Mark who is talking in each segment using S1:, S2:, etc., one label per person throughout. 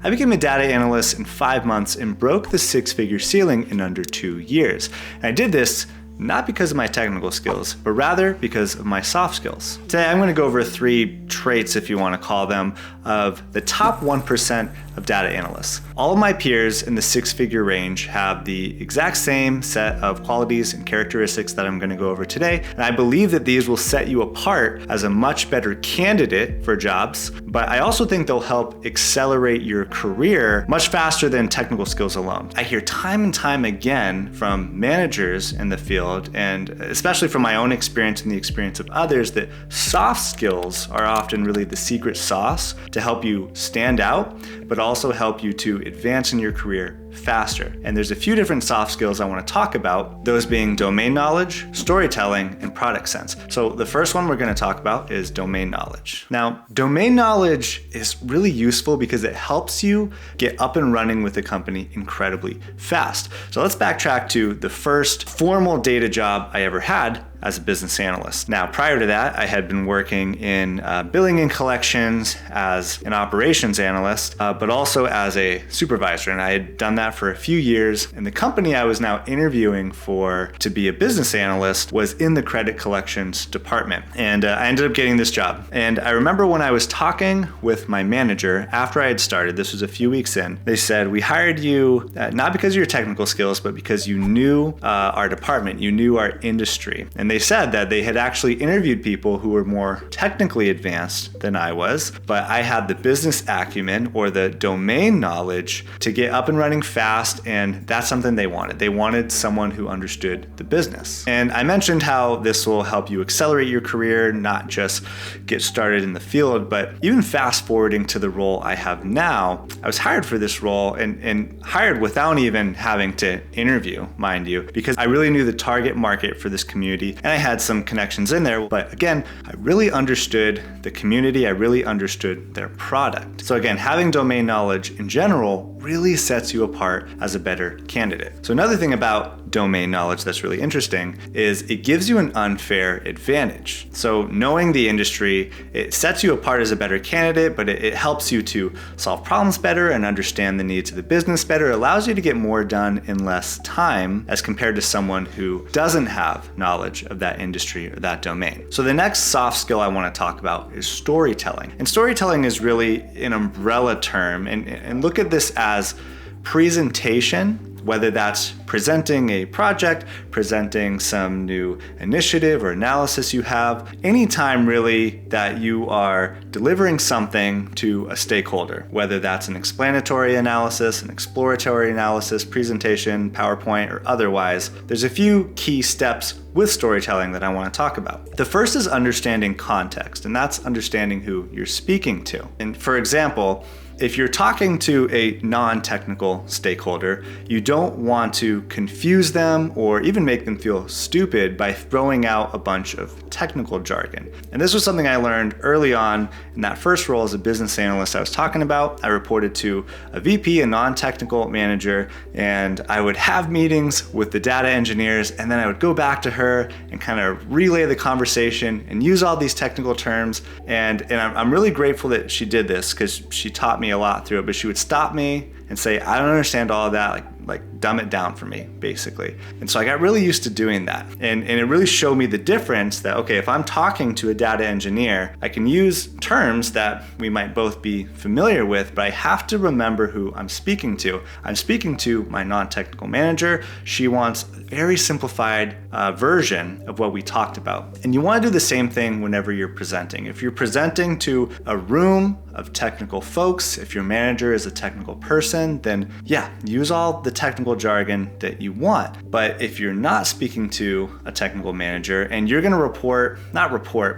S1: I became a data analyst in 5 months and broke the 6-figure ceiling in under 2 years. And I did this not because of my technical skills, but rather because of my soft skills. Today, I'm going to go over 3 traits, if you want to call them, of the top 1% of data analysts. All of my peers in the 6-figure range have the exact same set of qualities and characteristics that I'm going to go over today, and I believe that these will set you apart as a much better candidate for jobs, but I also think they'll help accelerate your career much faster than technical skills alone. I hear time and time again from managers in the field, and especially from my own experience and the experience of others, that soft skills are often really the secret sauce to help you stand out, but also help you to advance in your career faster. And there's a few different soft skills I want to talk about, those being domain knowledge, storytelling, and product sense. So the first one we're going to talk about is domain knowledge. Now, domain knowledge is really useful because it helps you get up and running with a company incredibly fast. So let's backtrack to the first formal data job I ever had as a business analyst. Now, prior to that, I had been working in billing and collections as an operations analyst, but also as a supervisor. And I had done that for a few years. And the company I was now interviewing for to be a business analyst was in the credit collections department. And I ended up getting this job. And I remember when I was talking with my manager after I had started, this was a few weeks in, they said, "We hired you not because of your technical skills, but because you knew our department, you knew our industry." And they said that they had actually interviewed people who were more technically advanced than I was, but I had the business acumen or the domain knowledge to get up and running fast, and that's something they wanted. They wanted someone who understood the business. And I mentioned how this will help you accelerate your career, not just get started in the field, but even fast forwarding to the role I have now, I was hired for this role and hired without even having to interview, mind you, because I really knew the target market for this community. And I had some connections in there, but again, I really understood the community, I really understood their product. So again, having domain knowledge in general really sets you apart as a better candidate. So another thing about domain knowledge that's really interesting is it gives you an unfair advantage. So knowing the industry, it sets you apart as a better candidate, but it helps you to solve problems better and understand the needs of the business better. It allows you to get more done in less time as compared to someone who doesn't have knowledge of that industry or that domain. So the next soft skill I want to talk about is storytelling. And storytelling is really an umbrella term, and look at this as presentation, whether that's presenting a project, presenting some new initiative or analysis you have, anytime really that you are delivering something to a stakeholder, whether that's an explanatory analysis, an exploratory analysis, presentation, PowerPoint, or otherwise, there's a few key steps with storytelling that I want to talk about. The first is understanding context, and that's understanding who you're speaking to. And for example, if you're talking to a non-technical stakeholder, you don't want to confuse them or even make them feel stupid by throwing out a bunch of technical jargon. And this was something I learned early on in that first role as a business analyst I was talking about. I reported to a VP, a non-technical manager, and I would have meetings with the data engineers, and then I would go back to her and kind of relay the conversation and use all these technical terms. And I'm really grateful that she did this because she taught me a lot through it, but she would stop me and say, "I don't understand all of that, like dumb it down for me," basically. And so I got really used to doing that. And it really showed me the difference that, okay, if I'm talking to a data engineer, I can use terms that we might both be familiar with, but I have to remember who I'm speaking to. I'm speaking to my non-technical manager. She wants a very simplified version of what we talked about. And you want to do the same thing whenever you're presenting. If you're presenting to a room of technical folks, if your manager is a technical person, then yeah, use all the technical jargon that you want. But if you're not speaking to a technical manager and you're going to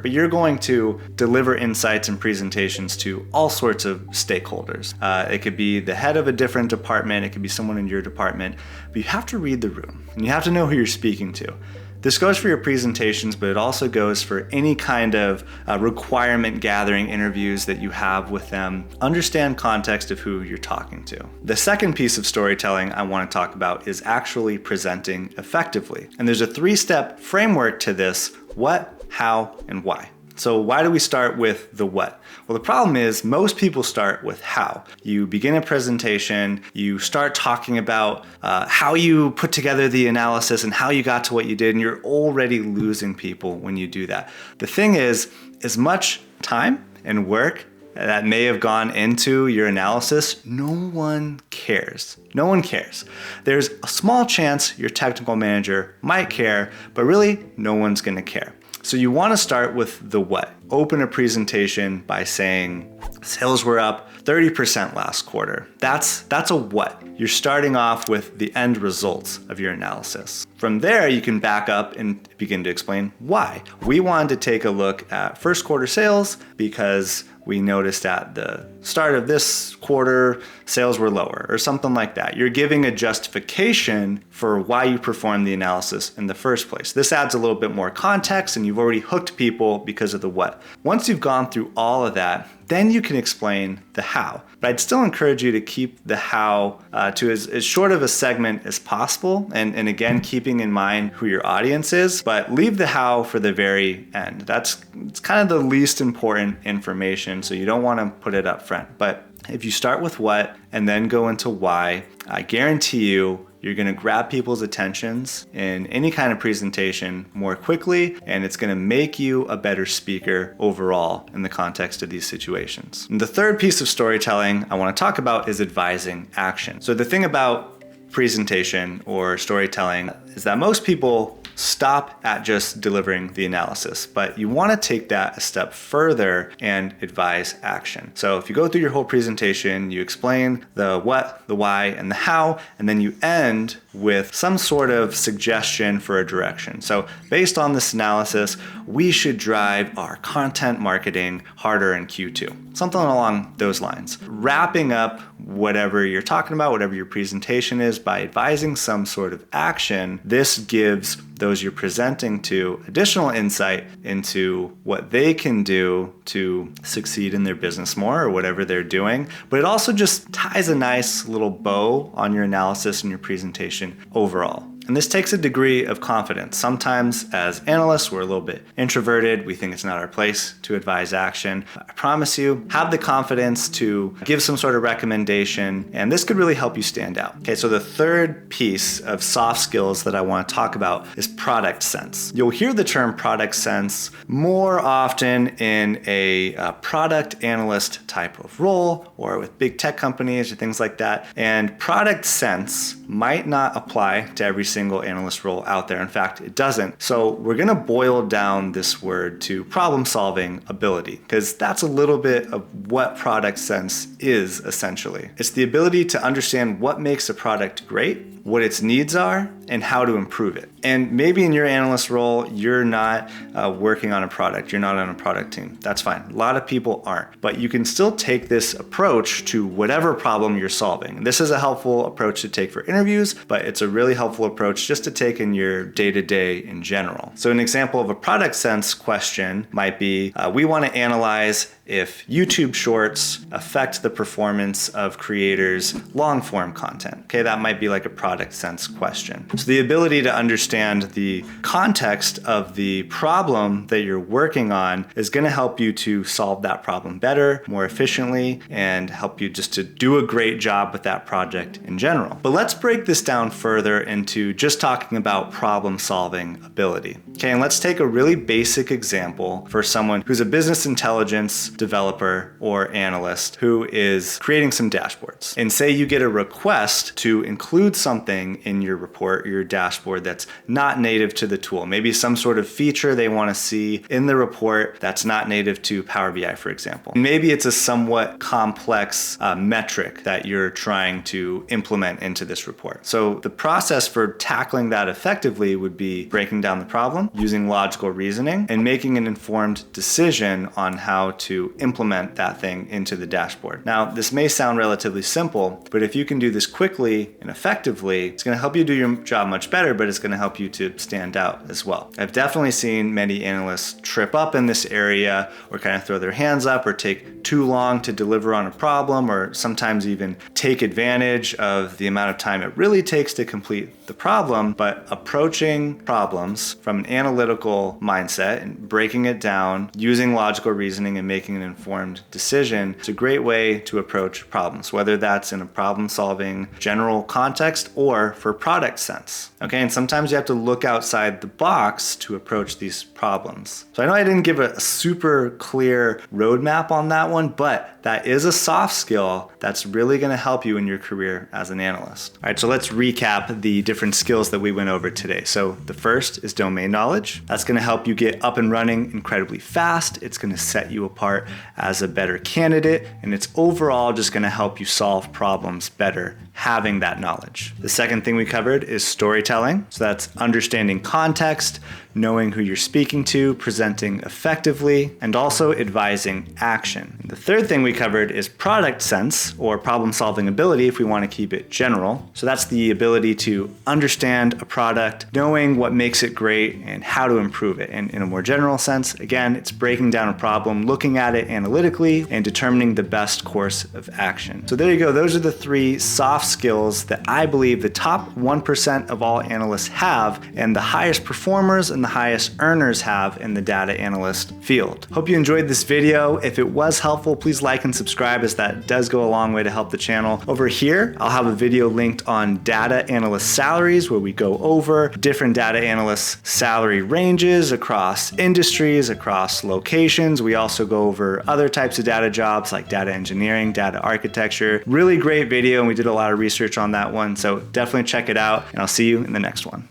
S1: but you're going to deliver insights and presentations to all sorts of stakeholders. It could be the head of a different department, it could be someone in your department, but you have to read the room and you have to know who you're speaking to. This goes for your presentations, but it also goes for any kind of requirement gathering interviews that you have with them. Understand context of who you're talking to. The second piece of storytelling I want to talk about is actually presenting effectively. And there's a 3-step framework to this: what, how, and why. So why do we start with the what? Well, the problem is most people start with how. You begin a presentation, you start talking about how you put together the analysis and how you got to what you did, and you're already losing people when you do that. The thing is, as much time and work that may have gone into your analysis, no one cares. No one cares. There's a small chance your technical manager might care, but really no one's gonna care. So you wanna start with the what. Open a presentation by saying, sales were up 30% last quarter. That's a what. You're starting off with the end results of your analysis. From there, you can back up and begin to explain why. We wanted to take a look at first quarter sales because we noticed at the start of this quarter, sales were lower or something like that. You're giving a justification for why you performed the analysis in the first place. This adds a little bit more context and you've already hooked people because of the what. Once you've gone through all of that, then you can explain the how. But I'd still encourage you to keep the how to as short of a segment as possible. And again, keeping in mind who your audience is, but leave the how for the very end. It's kind of the least important information, so you don't want to put it up front. But if you start with what and then go into why, I guarantee you're gonna grab people's attentions in any kind of presentation more quickly, and it's gonna make you a better speaker overall in the context of these situations. And the third piece of storytelling I wanna talk about is advising action. So the thing about presentation or storytelling is that most people stop at just delivering the analysis, but you want to take that a step further and advise action. So if you go through your whole presentation, you explain the what, the why, and the how, and then you end with some sort of suggestion for a direction. So based on this analysis, we should drive our content marketing harder in Q2. Something along those lines. Wrapping up whatever you're talking about, whatever your presentation is, by advising some sort of action, this gives those you're presenting to additional insight into what they can do to succeed in their business more or whatever they're doing. But it also just ties a nice little bow on your analysis and your presentation overall. And this takes a degree of confidence. Sometimes as analysts, we're a little bit introverted. We think it's not our place to advise action. I promise you, have the confidence to give some sort of recommendation, and this could really help you stand out. Okay, so the third piece of soft skills that I want to talk about is product sense. You'll hear the term product sense more often in a product analyst type of role or with big tech companies or things like that. And product sense might not apply to every single analyst role out there. In fact, it doesn't. So we're going to boil down this word to problem-solving ability, because that's a little bit of what product sense is essentially. It's the ability to understand what makes a product great, what its needs are, and how to improve it. And maybe in your analyst role, you're not working on a product, you're not on a product team. That's fine. A lot of people aren't. But you can still take this approach to whatever problem you're solving. This is a helpful approach to take for interviews, but it's a really helpful approach just to take in your day-to-day in general. So an example of a product sense question might be, we want to analyze if YouTube Shorts affect the performance of creators' long-form content. Okay, that might be like a product sense question. So the ability to understand the context of the problem that you're working on is going to help you to solve that problem better, more efficiently, and help you just to do a great job with that project in general. But let's break this down further into just talking about problem-solving ability. Okay, and let's take a really basic example for someone who's a business intelligence developer or analyst who is creating some dashboards. And say you get a request to include something in your report, your dashboard, that's not native to the tool. Maybe some sort of feature they want to see in the report that's not native to Power BI, for example. Maybe it's a somewhat complex metric that you're trying to implement into this report. So the process for tackling that effectively would be breaking down the problem, using logical reasoning, and making an informed decision on how to to implement that thing into the dashboard. Now, this may sound relatively simple, but if you can do this quickly and effectively, it's going to help you do your job much better, but it's going to help you to stand out as well. I've definitely seen many analysts trip up in this area or kind of throw their hands up or take too long to deliver on a problem, or sometimes even take advantage of the amount of time it really takes to complete the problem. But approaching problems from an analytical mindset and breaking it down, using logical reasoning and making an informed decision, it's a great way to approach problems, whether that's in a problem-solving general context or for product sense. Okay, and sometimes you have to look outside the box to approach these problems. So I know I didn't give a super clear roadmap on that one, but that is a soft skill that's really going to help you in your career as an analyst. All right, so let's recap the different skills that we went over today. So the first is domain knowledge. That's going to help you get up and running incredibly fast. It's going to set you apart as a better candidate, and it's overall just going to help you solve problems better having that knowledge. The second thing we covered is storytelling. So that's understanding context, knowing who you're speaking to, presenting effectively, and also advising action. The third thing we covered is product sense, or problem-solving ability if we want to keep it general. So that's the ability to understand a product, knowing what makes it great and how to improve it. And in a more general sense, again, it's breaking down a problem, looking at it analytically, and determining the best course of action. So there you go. Those are the three soft skills that I believe the top 1% of all analysts have, and the highest performers and the highest earners have in the data analyst field. Hope you enjoyed this video. If it was helpful, please like and subscribe, as that does go a long way to help the channel. Over here, I'll have a video linked on data analyst salaries, where we go over different data analyst salary ranges across industries, across locations. We also go over other types of data jobs like data engineering, data architecture. Really great video, and we did a lot of research on that one, so definitely check it out, and I'll see you in the next one.